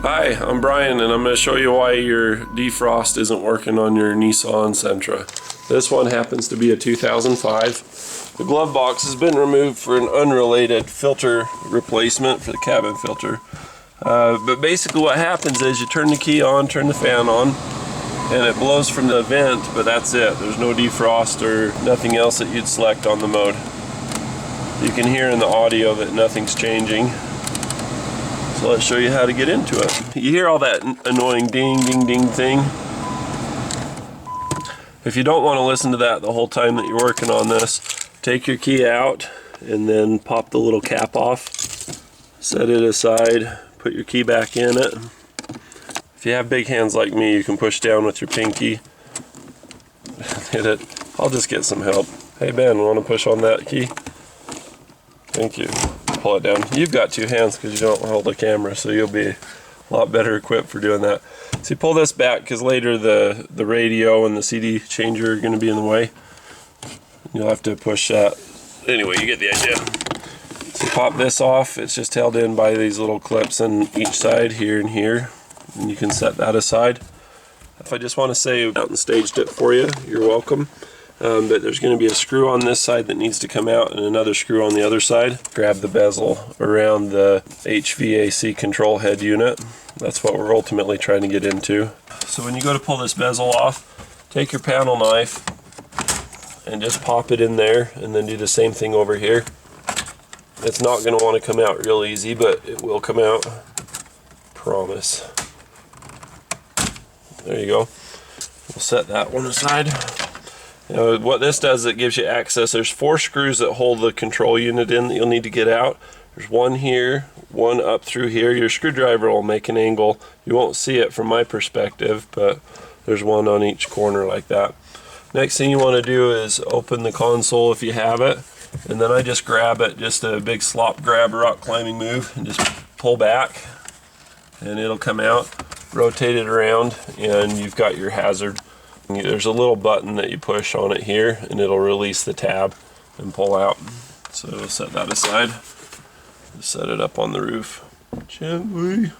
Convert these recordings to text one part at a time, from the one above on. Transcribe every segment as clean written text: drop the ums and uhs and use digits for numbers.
Hi, I'm Brian and I'm going to show you why your defrost isn't working on your Nissan Sentra. This one happens to be a 2005. The glove box has been removed for an unrelated filter replacement for the cabin filter. But basically what happens is you turn the key on, turn the fan on, and it blows from the vent, but that's it. There's no defrost or nothing else that you'd select on the mode. You can hear in the audio that nothing's changing. So let's show you how to get into it. You hear all that annoying ding, ding, ding thing? If you don't want to listen to that the whole time that you're working on this, take your key out and then pop the little cap off. Set it aside, put your key back in it. If you have big hands like me, you can push down with your pinky. Hit it. I'll just get some help. Hey Ben, want to push on that key? Thank you. Pull it down. You've got two hands because you don't hold a camera, so you'll be a lot better equipped for doing that. So you pull this back because later the radio and the CD changer are going to be in the way. You'll have to push that. Anyway, you get the idea. So pop this off. It's just held in by these little clips on each side, here and here. And you can set that aside. If I just want to say out and staged it for you, you're welcome. But there's going to be a screw on this side that needs to come out and another screw on the other side. Grab the bezel around the HVAC control head unit. That's what we're ultimately trying to get into. So when you go to pull this bezel off, take your panel knife and just pop it in there, and then do the same thing over here. It's not going to want to come out real easy, but it will come out. Promise. There you go. We'll set that one aside. Now, what this does, it gives you access. There's 4 screws that hold the control unit in that you'll need to get out. There's one here, one up through here. Your screwdriver will make an angle. You won't see it from my perspective, but there's one on each corner like that. Next thing you want to do is open the console if you have it, and then I just grab it, just a big slop grab rock climbing move, and just pull back, and it'll come out. Rotate it around, and you've got your hazard. There's a little button that you push on it here and it'll release the tab and pull out. So we'll set that aside. Set it up on the roof gently.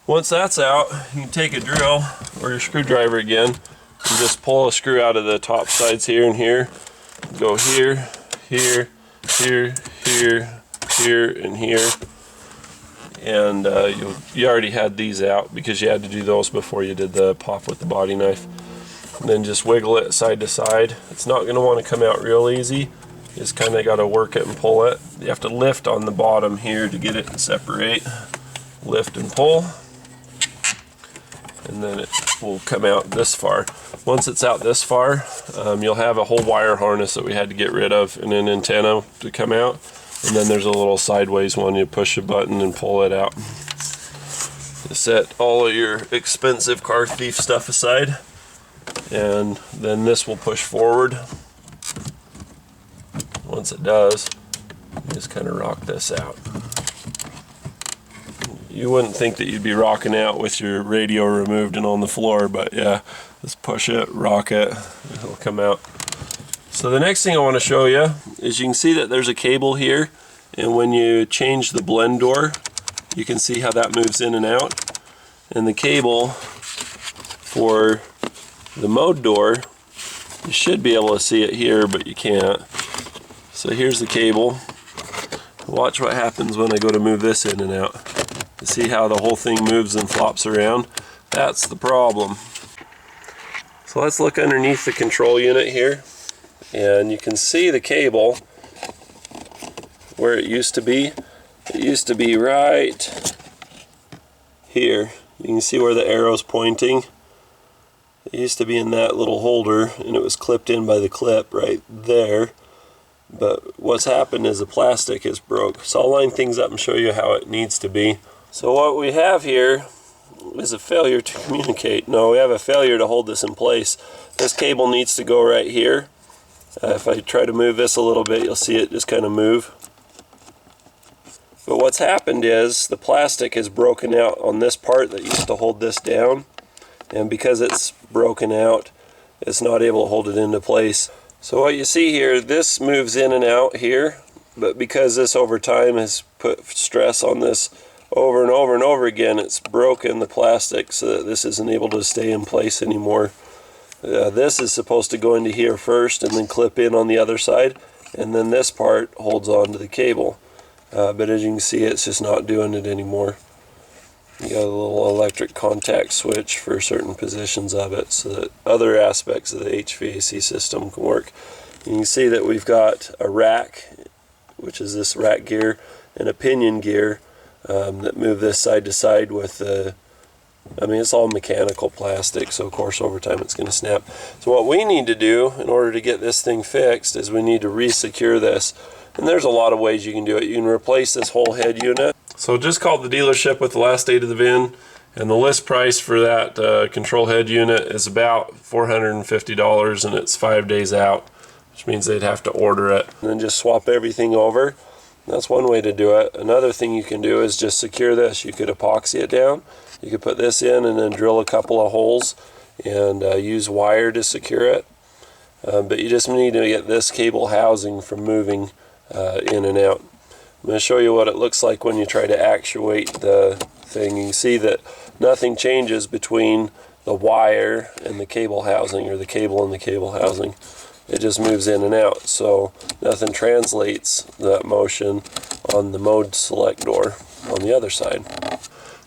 Once that's out, you can take a drill or your screwdriver again and just pull a screw out of the top sides here and here. Go here, here, here, here, here, and here. And you already had these out because you had to do those before you did the pop with the body knife. And then just wiggle it side to side. It's not going to want to come out real easy. You just kind of got to work it and pull it. You have to lift on the bottom here to get it to separate. Lift and pull. And then it will come out this far. Once it's out this far, you'll have a whole wire harness that we had to get rid of and an antenna to come out. And then there's a little sideways one. You push a button and pull it out. You set all of your expensive car thief stuff aside. And then this will push forward. Once it does, you just kind of rock this out. You wouldn't think that you'd be rocking out with your radio removed and on the floor, but yeah, just push it, rock it, it'll come out. So the next thing I want to show you is you can see that there's a cable here, and when you change the blend door, you can see how that moves in and out. And the cable for the mode door, you should be able to see it here, but you can't. So here's the cable. Watch what happens when I go to move this in and out. You see how the whole thing moves and flops around? That's the problem. So let's look underneath the control unit here, and you can see the cable where it used to be. It used to be right here. You can see where the arrow's pointing. It used to be in that little holder, and it was clipped in by the clip right there. But what's happened is the plastic is broke. So I'll line things up and show you how it needs to be. So what we have here is a failure to communicate. No, we have a failure to hold this in place. This cable needs to go right here. If I try to move this a little bit, you'll see it just kind of move. But what's happened is the plastic is broken out on this part that used to hold this down. And because it's broken out, it's not able to hold it into place. So what you see here, this moves in and out here, but because this over time has put stress on this over and over and over again, it's broken the plastic so that this isn't able to stay in place anymore. This is supposed to go into here first and then clip in on the other side, and then this part holds on to the cable. But as you can see, it's just not doing it anymore. You got a little electric contact switch for certain positions of it so that other aspects of the HVAC system can work. You can see that we've got a rack, which is this rack gear, and a pinion gear that move this side to side with the, I mean, it's all mechanical plastic, so of course over time it's going to snap. So what we need to do in order to get this thing fixed is we need to re-secure this. And there's a lot of ways you can do it. You can replace this whole head unit. So just called the dealership with the last date of the VIN, and the list price for that control head unit is about $450, and it's 5 days out, which means they'd have to order it. And then just swap everything over. That's one way to do it. Another thing you can do is just secure this. You could epoxy it down. You could put this in and then drill a couple of holes and use wire to secure it. But you just need to get this cable housing from moving in and out. I'm going to show you what it looks like when you try to actuate the thing. You can see that nothing changes between the wire and the cable housing, or the cable and the cable housing. It just moves in and out, so nothing translates that motion on the mode select door on the other side.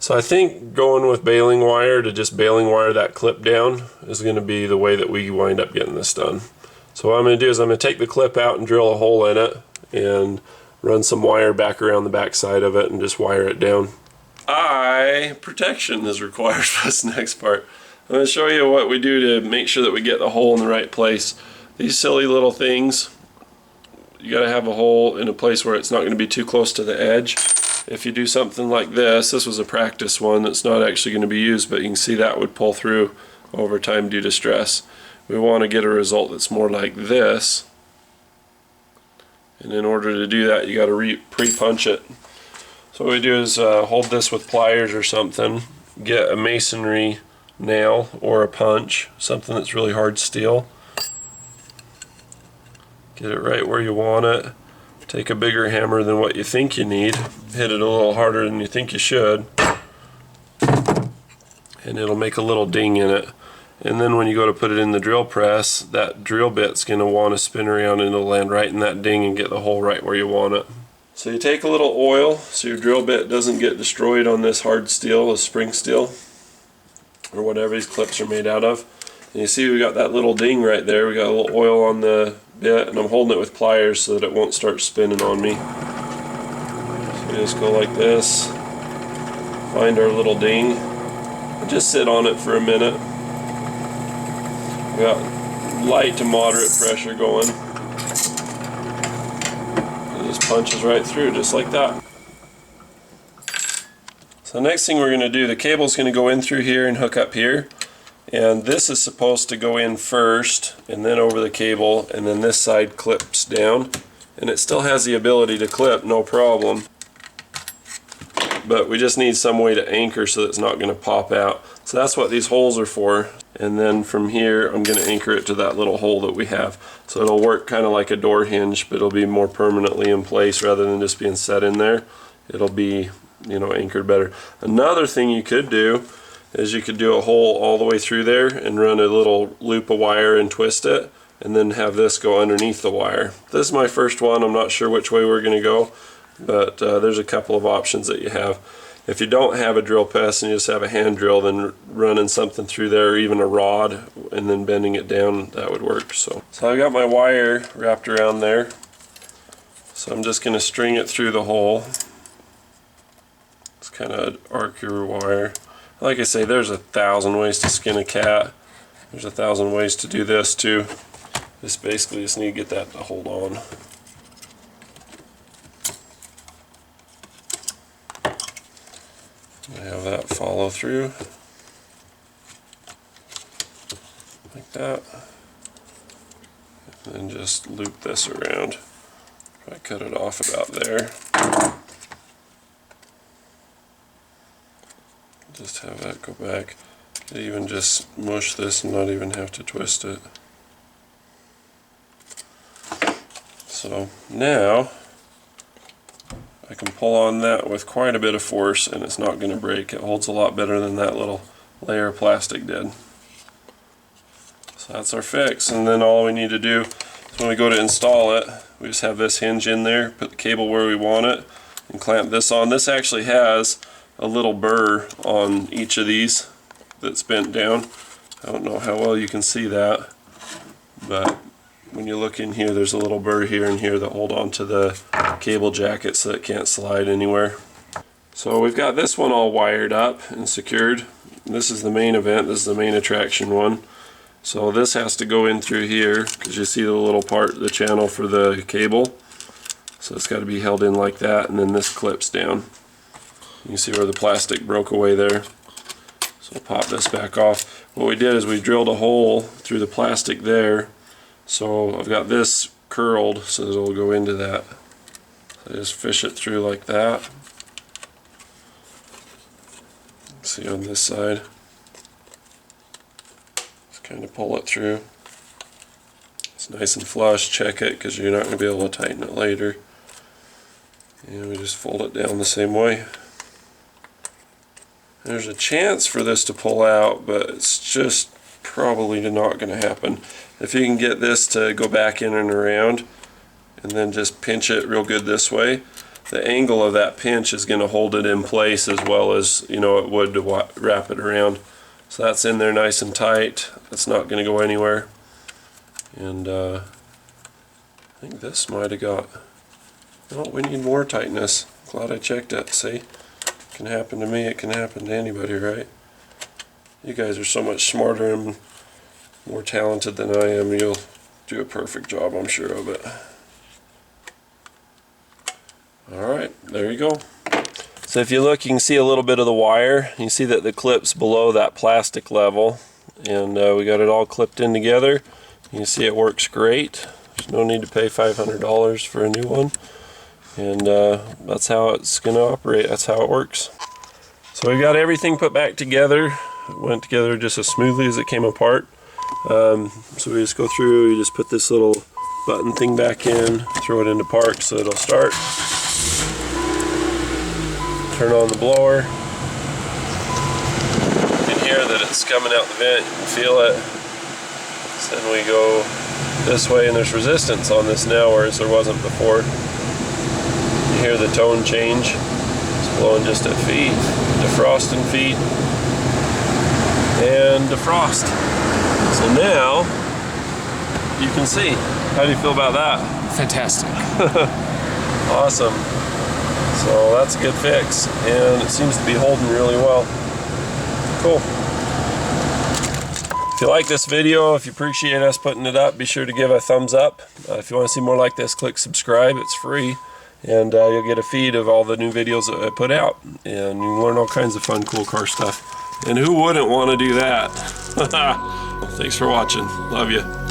So I think going with baling wire to just baling wire that clip down is going to be the way that we wind up getting this done. So what I'm going to do is I'm going to take the clip out and drill a hole in it and run some wire back around the back side of it and just wire it down. Eye protection is required for this next part. I'm going to show you what we do to make sure that we get the hole in the right place. These silly little things, you got to have a hole in a place where it's not going to be too close to the edge. If you do something like this was a practice one that's not actually going to be used, but you can see that would pull through over time due to stress. We want to get a result that's more like this. And in order to do that, you got to pre-punch it. So what we do is hold this with pliers or something, get a masonry nail or a punch, something that's really hard steel. Get it right where you want it. Take a bigger hammer than what you think you need. Hit it a little harder than you think you should. And it'll make a little ding in it. And then when you go to put it in the drill press, that drill bit's going to want to spin around and it'll land right in that ding and get the hole right where you want it. So you take a little oil so your drill bit doesn't get destroyed on this hard steel, this spring steel, or whatever these clips are made out of. And you see we got that little ding right there. We got a little oil on the bit, and I'm holding it with pliers so that it won't start spinning on me. So we just go like this, find our little ding, and just sit on it for a minute. We got light to moderate pressure going. It just punches right through just like that. So next thing we're going to do, the cable's going to go in through here and hook up here. And this is supposed to go in first and then over the cable, and then this side clips down. And it still has the ability to clip, no problem. But we just need some way to anchor so that it's not going to pop out. So that's what these holes are for. And then from here I'm going to anchor it to that little hole that we have. So it'll work kind of like a door hinge, but it'll be more permanently in place rather than just being set in there. It'll be, you know, anchored better. Another thing you could do is you could do a hole all the way through there and run a little loop of wire and twist it, and then have this go underneath the wire. This is my first one. I'm not sure which way we're going to go, but there's a couple of options that you have. If you don't have a drill press and you just have a hand drill, then running something through there, or even a rod, and then bending it down, that would work. So I got my wire wrapped around there. So I'm just going to string it through the hole. It's kind of arc your wire. Like I say, there's 1,000 ways to skin a cat. There's 1,000 ways to do this too. Just basically just need to get that to hold on. I have that follow through like that, and then just loop this around. I cut it off about there. Just have that go back. You can even just mush this and not even have to twist it. So now I can pull on that with quite a bit of force and it's not going to break. It holds a lot better than that little layer of plastic did. So that's our fix, and then all we need to do is when we go to install it, we just have this hinge in there, put the cable where we want it, and clamp this on. This actually has a little burr on each of these that's bent down. I don't know how well you can see that, but when you look in here, there's a little burr here and here that hold on to the cable jacket so it can't slide anywhere. So we've got this one all wired up and secured. This is the main event, this is the main attraction one. So this has to go in through here because you see the little part, the channel for the cable. So it's got to be held in like that, and then this clips down. You can see where the plastic broke away there. So we'll pop this back off. What we did is we drilled a hole through the plastic there. So I've got this curled so that it'll go into that. So I just fish it through like that. See on this side. Just kind of pull it through. It's nice and flush. Check it because you're not going to be able to tighten it later. And we just fold it down the same way. There's a chance for this to pull out, but it's just probably not going to happen. If you can get this to go back in and around and then just pinch it real good this way, the angle of that pinch is going to hold it in place as well as it would to wrap it around. So that's in there nice and tight. That's not going to go anywhere. And I think this might have got, oh, we need more tightness. Glad I checked it. See, it can happen to me, it can happen to anybody, right? You guys are so much smarter and more talented than I am. You'll do a perfect job, I'm sure of it. Alright, there you go. So if you look, you can see a little bit of the wire. You see that the clip's below that plastic level, and we got it all clipped in together. You can see it works great. There's no need to pay $500 for a new one, and that's how it's going to operate. That's how it works. So we got everything put back together. It went together just as smoothly as it came apart. So we just go through, you just put this little button thing back in, throw it into park so it'll start. Turn on the blower. You can hear that it's coming out the vent, you can feel it. So then we go this way, and there's resistance on this now whereas there wasn't before. You hear the tone change. It's blowing just at feet, defrosting feet, and defrost. So now you can see. How do you feel about that? Fantastic. Awesome. So that's a good fix, and it seems to be holding really well. Cool. If you like this video, if you appreciate us putting it up, be sure to give a thumbs up. If you want to see more like this, click subscribe. It's free, and you'll get a feed of all the new videos that I put out, and you can learn all kinds of fun, cool car stuff. And who wouldn't want to do that? Thanks for watching. Love you.